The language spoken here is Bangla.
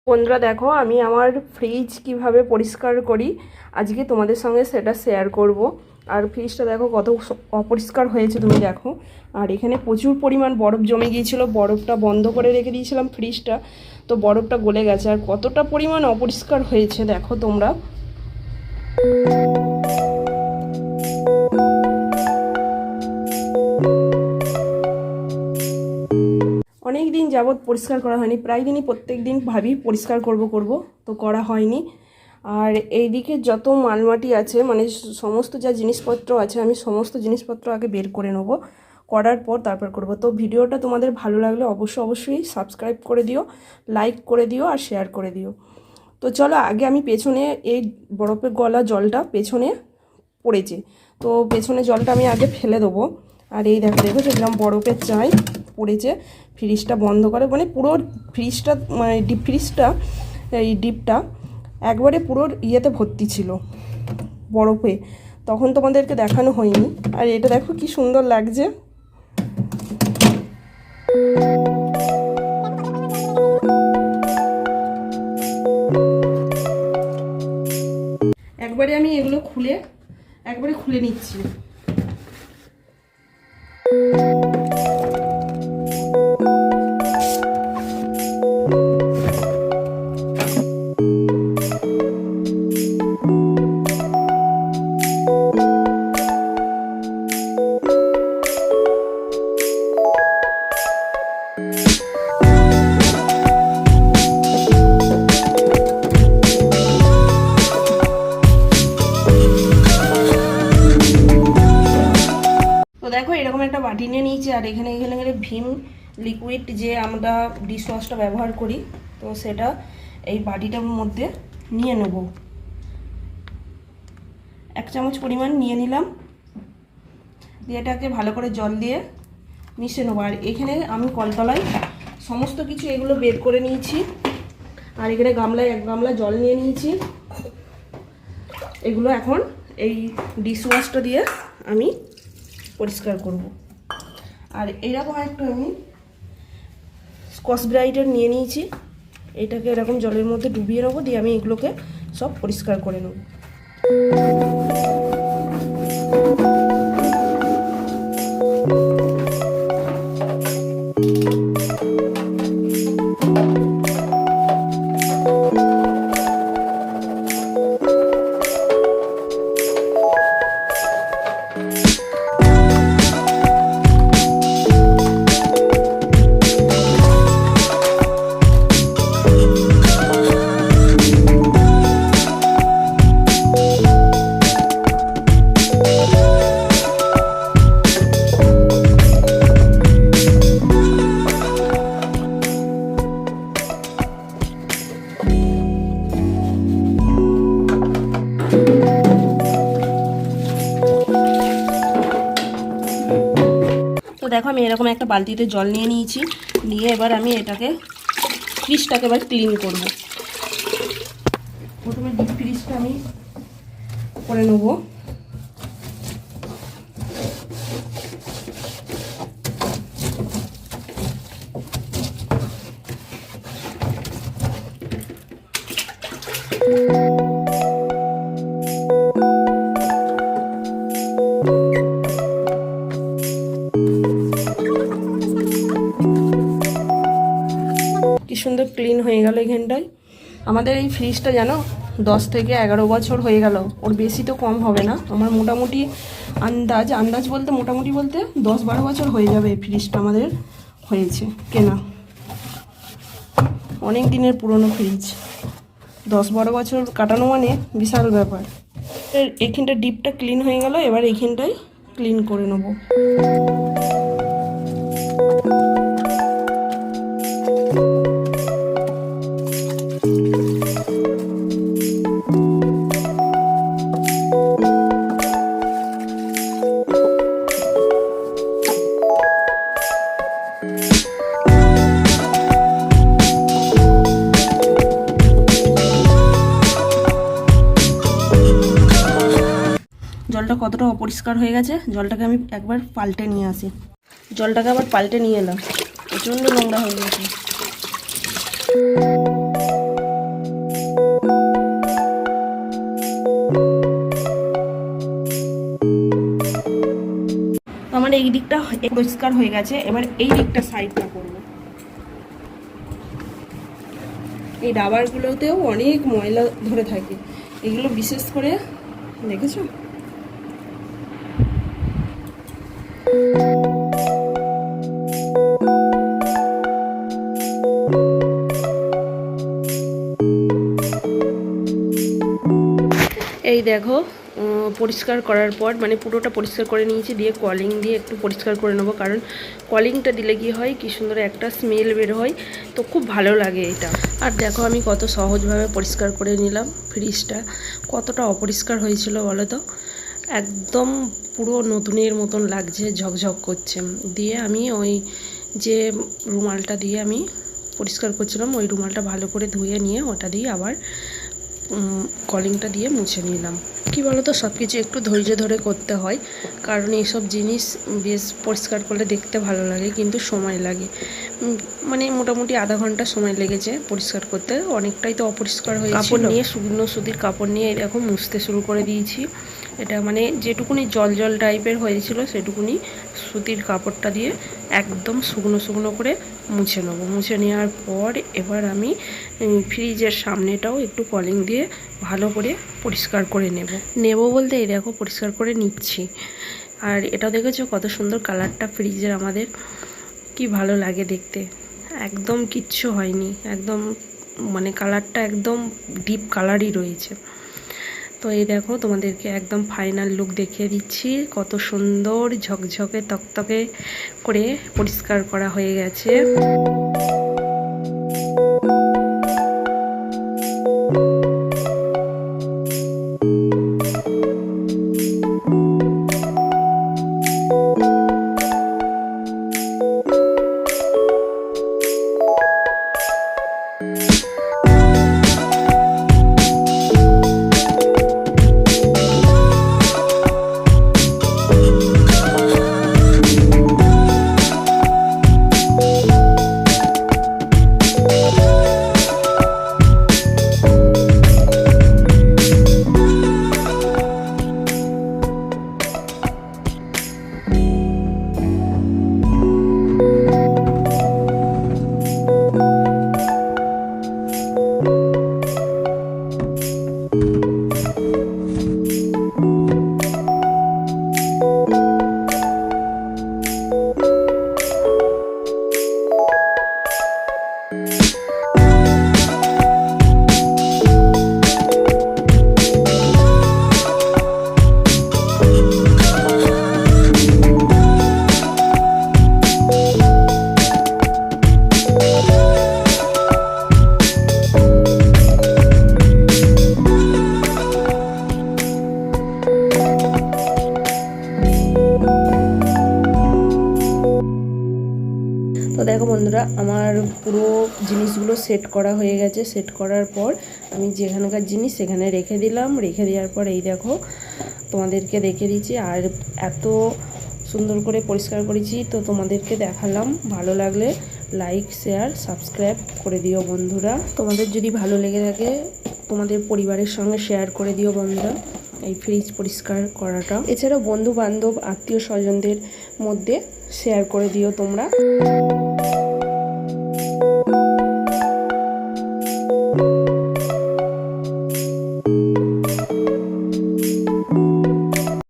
বন্ধুরা দেখো আমি আমার ফ্রিজ কিভাবে পরিষ্কার করি আজকে তোমাদের সঙ্গে সেটা শেয়ার করব। আর ফ্রিজটা দেখো কত অপরিষ্কার হয়েছে তুমি দেখো। আর এখানে প্রচুর পরিমাণ বরফ জমে গিয়েছিল, বরফটা বন্ধ করে রেখে দিয়েছিলাম ফ্রিজটা, তো বরফটা গলে গেছে। আর কতটা পরিমাণ অপরিষ্কার হয়েছে দেখো তোমরা। অনেক দিন যাবৎ পরিষ্কার করা হয়নি, প্রায় দিনই প্রত্যেক দিন ভাবি পরিষ্কার করব তো করা হয়নি। আর এইদিকে যত মালমাটি আছে মানে সমস্ত যা জিনিসপত্র আছে আমি সমস্ত জিনিসপত্র আগে বের করে নেব, করার পর তারপর করব। তো ভিডিওটা তোমাদের ভালো লাগলে অবশ্যই সাবস্ক্রাইব করে দিও, লাইক করে দিও আর শেয়ার করে দিও। তো চলো আগে আমি পেছনে এই বরফের গলা জলটা পেছনে পড়েছে, তো পেছনে জলটা আমি আগে ফেলে দেবো। আর এই দেখো যেরকম বরফের চাই পড়েছে, ফ্রিজটা বন্ধ করে মানে পুরো ফ্রিজটা মানে ডিপ ফ্রিজটা এই ডিপটা একবারে পুরো ইয়েতে ভর্তি ছিল বরফে, তখন তোমাদেরকে দেখানো হয়নি। আর এটা দেখো কি সুন্দর লাগছে। একবারে আমি এগুলো একবারে খুলে নিচ্ছি। দেখো এরকম একটা বাটি নিয়ে নিয়েছি, আর এখানে ভীম লিকুইড যে আমরা ডিশ ওয়াশটা ব্যবহার করি, তো সেটা এই বাটিটার মধ্যে নিয়ে নেব। 1 চামচ পরিমাণ নিয়ে নিলাম, দিয়ে এটাকে ভালো করে জল দিয়ে মিশিয়ে নেবো। আর এখানে আমি কলতলায় সমস্ত কিছু এগুলো বের করে নিয়েছি। আর এখানে গামলায় 1 গামলা জল নিয়ে নিয়েছি। এগুলো এখন এই ডিশ ওয়াশটা দিয়ে আমি পরিষ্কার করব। আর এইরকম একটা আমি স্কচ ব্রাইটার নিয়ে নিয়েছি, এটাকে এরকম জলের মধ্যে ডুবিয়ে নেবো, দিয়ে আমি এগুলোকে সব পরিষ্কার করে নেব। তো দেখো আমি এরকম একটা বালতিতে জল নিয়ে নিয়েছি, নিয়ে এবার আমি এটাকে ফ্রিজটাকে এবার ক্লিন করব। প্রথমে ডিপ ফ্রিজটা আমি করে নেব। কি সুন্দর ক্লিন হয়ে গেল এখানটায়। আমাদের এই ফ্রিজটা জানো 10 থেকে 11 বছর হয়ে গেল, ওর বেশি তো কম হবে না। আমার মোটামুটি আন্দাজ বলতে মোটামুটি বলতে 10-12 বছর হয়ে যাবে এই ফ্রিজটা আমাদের হয়েছে কেনা। অনেক দিনের পুরনো ফ্রিজ, 10-12 বছর কাটানো মানে বিশাল ব্যাপার। এখানটা ডিপটা ক্লিন হয়ে গেল, এবার এইখানটাই ক্লিন করে নেব। জলটা কতটা পরিষ্কার হয়ে গেছে। জলটাকে আমি একবার পাল্টে নিয়ে আসি। জলটাকে আবার পাল্টে নিয়ে এলাম, প্রচণ্ড নোংরা হয়ে গেছে। আমার এই দিকটা পরিষ্কার হয়ে গেছে, এবার এই দিকটা সাইডটা করবো। এই রাবারগুলোতেও অনেক ময়লা ধরে থাকে, এগুলো বিশেষ করে দেখেছো। এই দেখো পরিষ্কার করার পর মানে পুরোটা পরিষ্কার করে নিয়েছি, দিয়ে কলিং দিয়ে একটু পরিষ্কার করে নেবো, কারণ কলিংটা দিলে কি হয় কি সুন্দর একটা স্মেল বের হয়, তো খুব ভালো লাগে এটা। আর দেখো আমি কত সহজভাবে পরিষ্কার করে নিলাম। ফ্রিজটা কতটা অপরিষ্কার হয়েছিল বলো তো, একদম পুরো নতুনের মতন লাগছে, ঝকঝক করছে। দিয়ে আমি ওই যে রুমালটা দিয়ে আমি পরিষ্কার করছিলাম, ওই রুমালটা ভালো করে ধুয়ে নিয়ে ওটা দিয়ে আবার কলিংটা দিয়ে মুছে নিলাম। কি বলো তো, সব কিছু একটু ধৈর্য ধরে করতে হয়, কারণ এইসব জিনিস বেশ পরিষ্কার করলে দেখতে ভালো লাগে, কিন্তু সময় লাগে। মানে মোটামুটি আধা ঘন্টা সময় লেগেছে পরিষ্কার করতে, অনেকটাই তো অপরিষ্কার হয়েছিল। কাপড় নিয়ে, শুকনো সুতির কাপড় নিয়ে এরকম মুছতে শুরু করে দিয়েছি। এটা মানে যেটুকুনি জল জল টাইপের হয়েছিল সেটুকুনি সুতির কাপড়টা দিয়ে একদম শুকনো শুকনো করে মুছে নেবো। মুছে নেওয়ার পর এবার আমি ফ্রিজের সামনেটাও একটু কলিং দিয়ে ভালো করে পরিষ্কার করে নেব বলতে এই দেখো পরিষ্কার করে নিচ্ছি। আর এটা দেখেছো কত সুন্দর কালারটা ফ্রিজের আমাদের, কি ভালো লাগে দেখতে, একদম কিচ্ছু হয়নি, একদম মানে কালারটা একদম ডিপ কালারই রয়েছে। তো এই দেখো তোমাদেরকে একদম ফাইনাল লুক দেখিয়ে দিচ্ছি, কত সুন্দর ঝকঝকে তকতকে করে পরিষ্কার করা হয়ে গেছে। তো দেখো বন্ধুরা, আমার পুরো জিনিসগুলো সেট করা হয়ে গেছে। সেট করার পর আমি যেখানকার জিনিস সেখানে রেখে দিলাম। রেখে দেওয়ার পর এই দেখো তোমাদেরকে দেখে দিচ্ছি, আর এত সুন্দর করে পরিষ্কার করেছি, তো তোমাদেরকে দেখালাম। ভালো লাগলে লাইক, শেয়ার, সাবস্ক্রাইব করে দিও বন্ধুরা। তোমাদের যদি ভালো লেগে থাকে তোমাদের পরিবারের সঙ্গে শেয়ার করে দিও বন্ধুরা এই ফ্রিজ পরিষ্কার করাটা। এছাড়াও বন্ধু বান্ধব, আত্মীয় স্বজনদের মধ্যে শেয়ার করে দিও তোমরা।